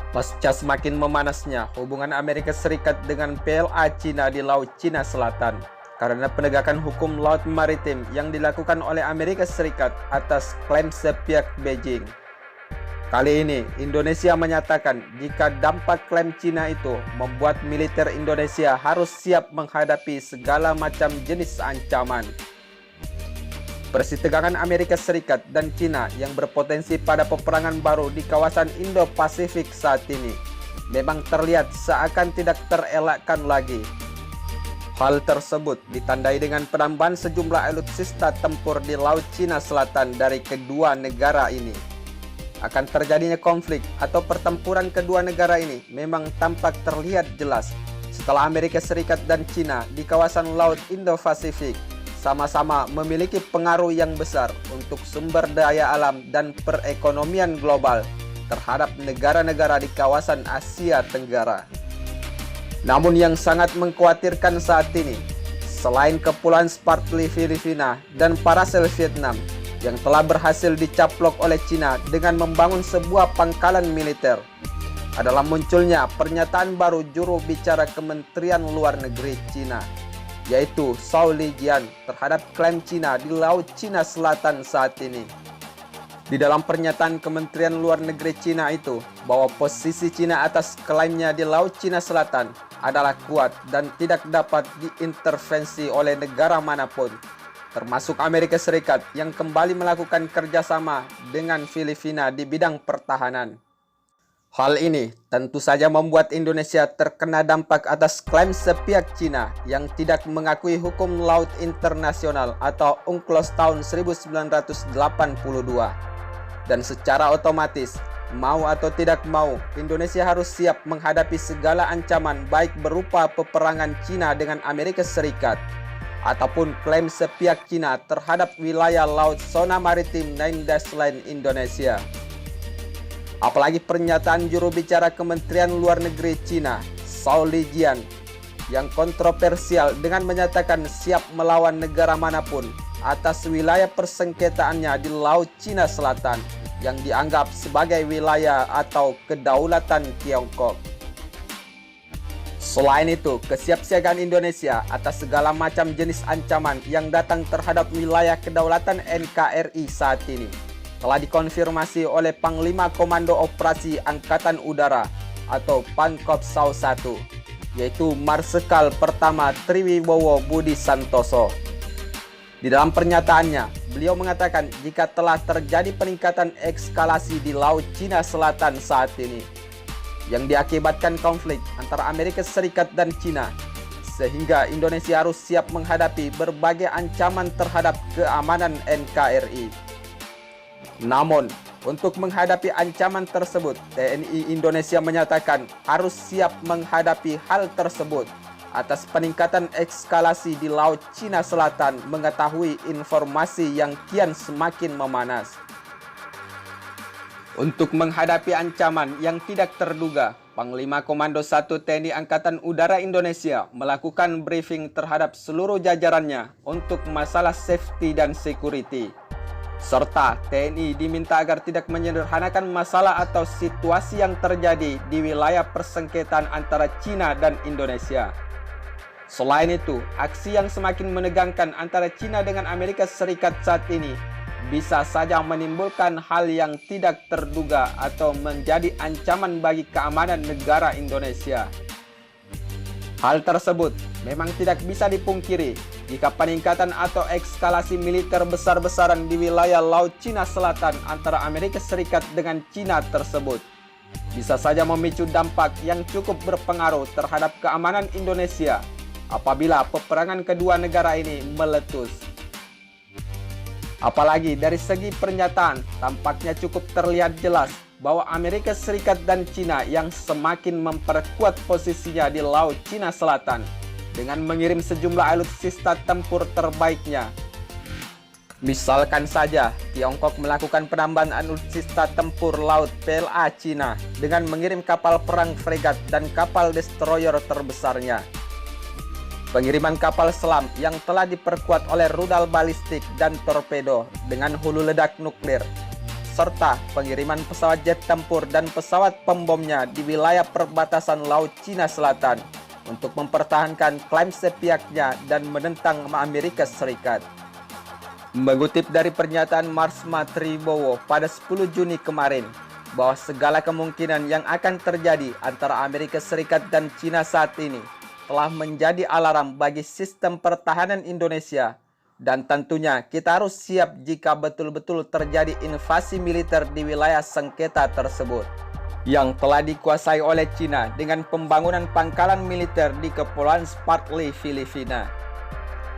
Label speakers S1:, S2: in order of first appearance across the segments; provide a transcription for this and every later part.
S1: Pasca semakin memanasnya hubungan Amerika Serikat dengan PLA Cina di Laut Cina Selatan karena penegakan hukum laut maritim yang dilakukan oleh Amerika Serikat atas klaim sepihak Beijing. Kali ini, Indonesia menyatakan jika dampak klaim Cina itu membuat militer Indonesia harus siap menghadapi segala macam jenis ancaman. Persitegangan Amerika Serikat dan Cina yang berpotensi pada peperangan baru di kawasan Indo-Pasifik saat ini memang terlihat seakan tidak terelakkan lagi. Hal tersebut ditandai dengan penambahan sejumlah alutsista tempur di Laut Cina Selatan dari kedua negara ini. Akan terjadinya konflik atau pertempuran kedua negara ini memang tampak terlihat jelas setelah Amerika Serikat dan Cina di kawasan Laut Indo-Pasifik sama-sama memiliki pengaruh yang besar untuk sumber daya alam dan perekonomian global terhadap negara-negara di kawasan Asia Tenggara. Namun yang sangat mengkhawatirkan saat ini, selain Kepulauan Spratly Filipina dan Paracel Vietnam yang telah berhasil dicaplok oleh Cina dengan membangun sebuah pangkalan militer, adalah munculnya pernyataan baru juru bicara Kementerian Luar Negeri Cina, yaitu Zhao Lijian terhadap klaim Cina di Laut Cina Selatan saat ini. Di dalam pernyataan Kementerian Luar Negeri Cina itu, bahwa posisi Cina atas klaimnya di Laut Cina Selatan adalah kuat dan tidak dapat diintervensi oleh negara manapun, termasuk Amerika Serikat yang kembali melakukan kerjasama dengan Filipina di bidang pertahanan. Hal ini tentu saja membuat Indonesia terkena dampak atas klaim sepihak Cina yang tidak mengakui hukum laut internasional atau UNCLOS tahun 1982. Dan secara otomatis, mau atau tidak mau, Indonesia harus siap menghadapi segala ancaman baik berupa peperangan Cina dengan Amerika Serikat ataupun klaim sepihak Cina terhadap wilayah laut zona maritim 9 Line Indonesia. Apalagi pernyataan juru bicara Kementerian Luar Negeri Cina, Zhao Lijian, yang kontroversial dengan menyatakan siap melawan negara manapun atas wilayah persengketaannya di Laut Cina Selatan yang dianggap sebagai wilayah atau kedaulatan Tiongkok. Selain itu, kesiapsiagaan Indonesia atas segala macam jenis ancaman yang datang terhadap wilayah kedaulatan NKRI saat ini telah dikonfirmasi oleh Panglima Komando Operasi Angkatan Udara atau Pankopsau I, yaitu Marsikal Pertama Triwibowo Budi Santoso. Di dalam pernyataannya, beliau mengatakan jika telah terjadi peningkatan eskalasi di Laut Cina Selatan saat ini, yang diakibatkan konflik antara Amerika Serikat dan Cina, sehingga Indonesia harus siap menghadapi berbagai ancaman terhadap keamanan NKRI. Namun, untuk menghadapi ancaman tersebut, TNI Indonesia menyatakan harus siap menghadapi hal tersebut atas peningkatan eskalasi di Laut Cina Selatan mengetahui informasi yang kian semakin memanas. Untuk menghadapi ancaman yang tidak terduga, Panglima Komando 1 TNI Angkatan Udara Indonesia melakukan briefing terhadap seluruh jajarannya untuk masalah safety dan security. Serta TNI diminta agar tidak menyederhanakan masalah atau situasi yang terjadi di wilayah persengketaan antara Cina dan Indonesia. Selain itu, aksi yang semakin menegangkan antara Cina dengan Amerika Serikat saat ini bisa saja menimbulkan hal yang tidak terduga atau menjadi ancaman bagi keamanan negara Indonesia. Hal tersebut memang tidak bisa dipungkiri jika peningkatan atau eskalasi militer besar-besaran di wilayah Laut Cina Selatan antara Amerika Serikat dengan Cina tersebut bisa saja memicu dampak yang cukup berpengaruh terhadap keamanan Indonesia apabila peperangan kedua negara ini meletus. Apalagi dari segi pernyataan, tampaknya cukup terlihat jelas bahwa Amerika Serikat dan Cina yang semakin memperkuat posisinya di Laut Cina Selatan dengan mengirim sejumlah alutsista tempur terbaiknya. Misalkan saja, Tiongkok melakukan penambahan alutsista tempur laut PLA Cina dengan mengirim kapal perang fregat dan kapal destroyer terbesarnya. Pengiriman kapal selam yang telah diperkuat oleh rudal balistik dan torpedo dengan hulu ledak nuklir, serta pengiriman pesawat jet tempur dan pesawat pembomnya di wilayah perbatasan Laut Cina Selatan untuk mempertahankan klaim sepihaknya dan menentang Amerika Serikat. Mengutip dari pernyataan Marsma Tribowo pada 10 Juni kemarin, bahwa segala kemungkinan yang akan terjadi antara Amerika Serikat dan Cina saat ini telah menjadi alarm bagi sistem pertahanan Indonesia, dan tentunya kita harus siap jika betul-betul terjadi invasi militer di wilayah sengketa tersebut yang telah dikuasai oleh Cina dengan pembangunan pangkalan militer di Kepulauan Spratly, Filipina.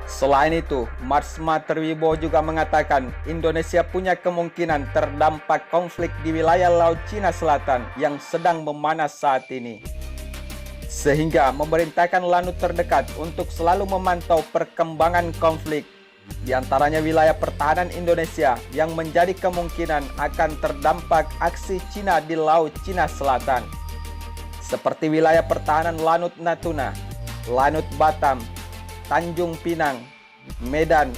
S1: Selain itu, Marsma Tribowo juga mengatakan Indonesia punya kemungkinan terdampak konflik di wilayah Laut Cina Selatan yang sedang memanas saat ini, sehingga memerintahkan Lanut terdekat untuk selalu memantau perkembangan konflik, di antaranya wilayah pertahanan Indonesia yang menjadi kemungkinan akan terdampak aksi Cina di Laut Cina Selatan, seperti wilayah pertahanan Lanut Natuna, Lanut Batam, Tanjung Pinang, Medan,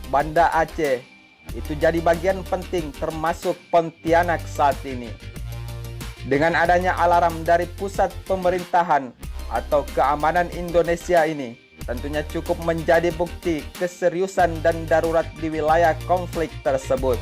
S1: Banda Aceh. Itu jadi bagian penting termasuk Pontianak saat ini. Dengan adanya alarm dari pusat pemerintahan atau keamanan Indonesia ini, tentunya cukup menjadi bukti keseriusan dan darurat di wilayah konflik tersebut.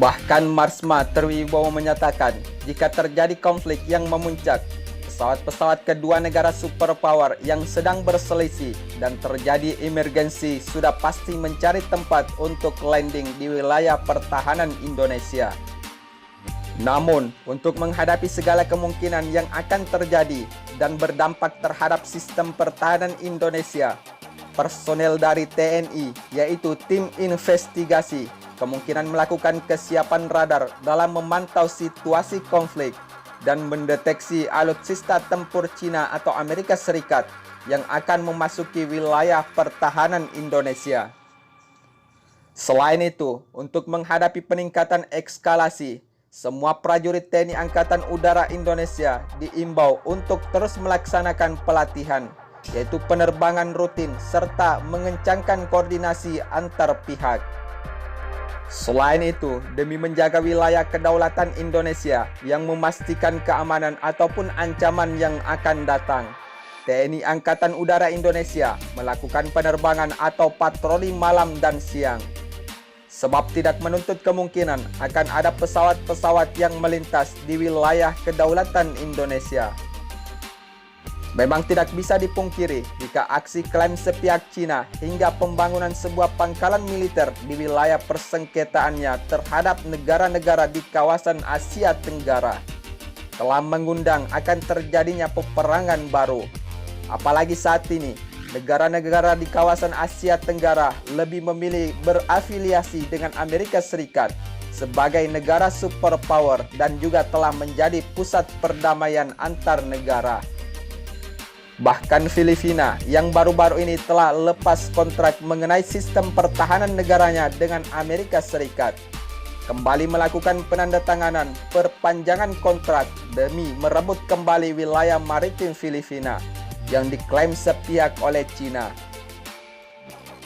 S1: Bahkan Marsma Tribowo menyatakan jika terjadi konflik yang memuncak, pesawat-pesawat kedua negara superpower yang sedang berselisih dan terjadi emergensi sudah pasti mencari tempat untuk landing di wilayah pertahanan Indonesia. Namun, untuk menghadapi segala kemungkinan yang akan terjadi dan berdampak terhadap sistem pertahanan Indonesia, personel dari TNI, yaitu tim investigasi, kemungkinan melakukan kesiapan radar dalam memantau situasi konflik dan mendeteksi alutsista tempur Cina atau Amerika Serikat yang akan memasuki wilayah pertahanan Indonesia. Selain itu, untuk menghadapi peningkatan eskalasi, semua prajurit TNI Angkatan Udara Indonesia diimbau untuk terus melaksanakan pelatihan, yaitu penerbangan rutin serta mengencangkan koordinasi antar pihak. Selain itu, demi menjaga wilayah kedaulatan Indonesia yang memastikan keamanan ataupun ancaman yang akan datang, TNI Angkatan Udara Indonesia melakukan penerbangan atau patroli malam dan siang, sebab tidak menuntut kemungkinan akan ada pesawat-pesawat yang melintas di wilayah kedaulatan Indonesia. Memang tidak bisa dipungkiri jika aksi klaim sepihak Cina hingga pembangunan sebuah pangkalan militer di wilayah persengketaannya terhadap negara-negara di kawasan Asia Tenggara telah mengundang akan terjadinya peperangan baru. Apalagi saat ini, negara-negara di kawasan Asia Tenggara lebih memilih berafiliasi dengan Amerika Serikat sebagai negara superpower dan juga telah menjadi pusat perdamaian antar negara. Bahkan Filipina yang baru-baru ini telah lepas kontrak mengenai sistem pertahanan negaranya dengan Amerika Serikat, kembali melakukan penandatanganan perpanjangan kontrak demi merebut kembali wilayah maritim Filipina yang diklaim sepihak oleh Cina.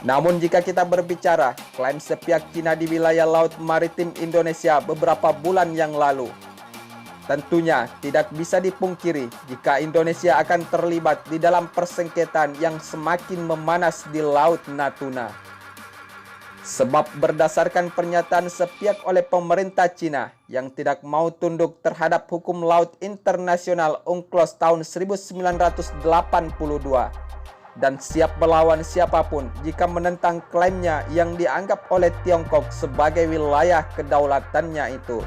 S1: Namun jika kita berbicara klaim sepihak Cina di wilayah laut maritim Indonesia beberapa bulan yang lalu, tentunya tidak bisa dipungkiri jika Indonesia akan terlibat di dalam persengketaan yang semakin memanas di Laut Natuna. Sebab berdasarkan pernyataan sepihak oleh pemerintah Cina yang tidak mau tunduk terhadap hukum laut internasional UNCLOS tahun 1982 dan siap melawan siapapun jika menentang klaimnya yang dianggap oleh Tiongkok sebagai wilayah kedaulatannya itu.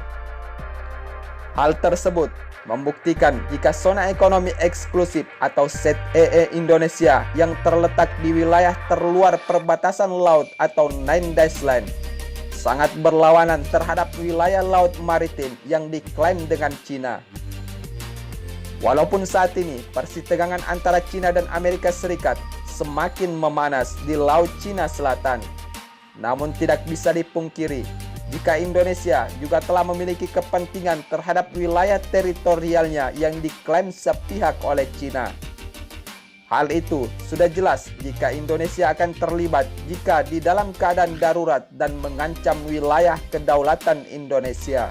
S1: Hal tersebut membuktikan jika zona ekonomi eksklusif atau ZEE Indonesia yang terletak di wilayah terluar perbatasan laut atau Nine Dash Line sangat berlawanan terhadap wilayah laut maritim yang diklaim dengan Cina. Walaupun saat ini persitegangan antara Cina dan Amerika Serikat semakin memanas di Laut Cina Selatan, namun tidak bisa dipungkiri jika Indonesia juga telah memiliki kepentingan terhadap wilayah teritorialnya yang diklaim sepihak oleh Cina. Hal itu sudah jelas jika Indonesia akan terlibat jika di dalam keadaan darurat dan mengancam wilayah kedaulatan Indonesia.